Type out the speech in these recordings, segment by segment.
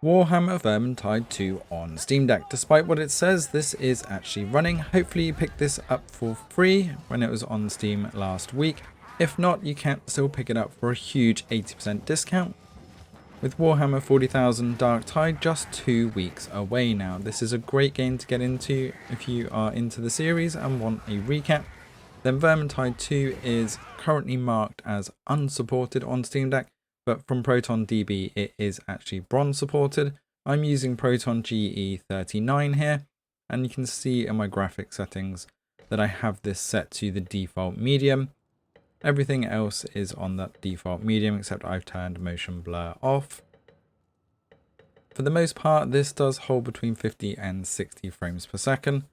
Warhammer Vermintide 2 on Steam Deck. Despite what it says, this is actually running. Hopefully you picked this up for free when it was on Steam last week. If not, you can still pick it up for a huge 80% discount. With Warhammer 40,000 Dark Tide just 2 weeks away now. This is a great game to get into if you are into the series and want a recap. Then Vermintide 2 is currently marked as unsupported on Steam Deck, but from ProtonDB it is actually bronze supported. I'm using Proton GE39 here, and you can see in my graphic settings that I have this set to the default medium. Everything else is on that default medium except I've turned motion blur off. For the most part, this does hold between 50 and 60 frames per second,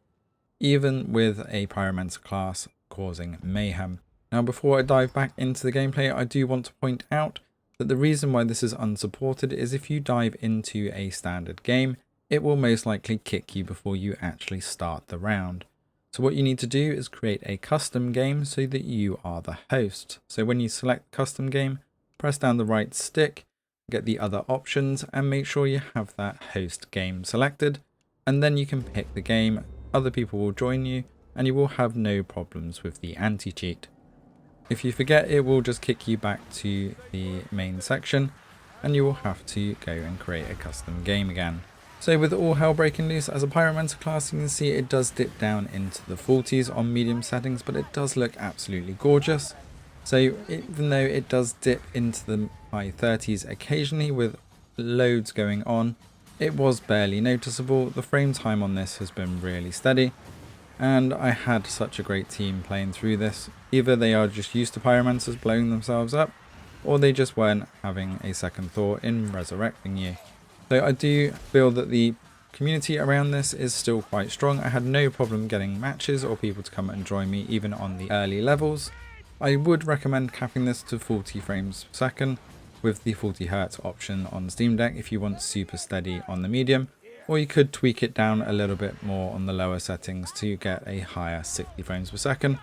even with a Pyromancer class causing mayhem. Now before I dive back into the gameplay, I do want to point out that the reason why this is unsupported is if you dive into a standard game, it will most likely kick you before you actually start the round. So what you need to do is create a custom game so that you are the host. So when you select custom game, press down the right stick, get the other options and make sure you have that host game selected, and then you can pick the game. Other people will join you and you will have no problems with the anti-cheat. If you forget, it will just kick you back to the main section and you will have to go and create a custom game again. So with all hell breaking loose as a Pyromancer class, you can see it does dip down into the 40s on medium settings, but it does look absolutely gorgeous. So even though it does dip into the high 30s occasionally with loads going on, it was barely noticeable. The frame time on this has been really steady. And I had such a great team playing through this. Either they are just used to Pyromancers blowing themselves up, or they just weren't having a second thought in resurrecting you. So I do feel that the community around this is still quite strong. I had no problem getting matches or people to come and join me even on the early levels. I would recommend capping this to 40 frames per second with the 40 Hz option on Steam Deck if you want super steady on the medium. Or you could tweak it down a little bit more on the lower settings to get a higher 60 frames per second.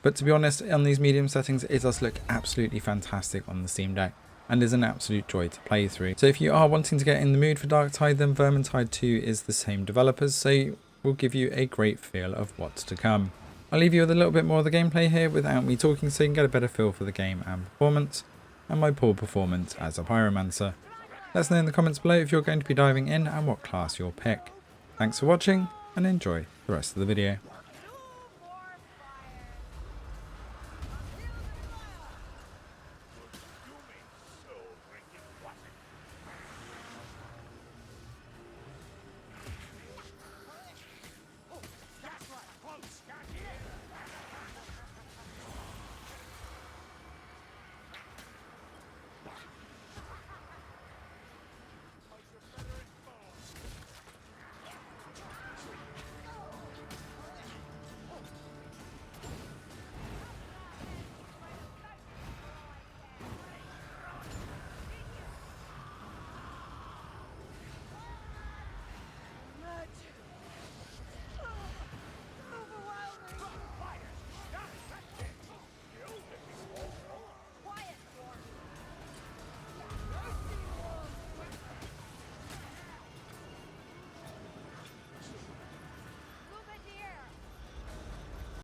But to be honest, on these medium settings, it does look absolutely fantastic on the Steam Deck and is an absolute joy to play through. So if you are wanting to get in the mood for Dark Tide, then Vermintide 2 is the same developers, so will give you a great feel of what's to come. I'll leave you with a little bit more of the gameplay here without me talking so you can get a better feel for the game and performance, and my poor performance as a Pyromancer. Let us know in the comments below if you're going to be diving in and what class you'll pick. Thanks for watching and enjoy the rest of the video.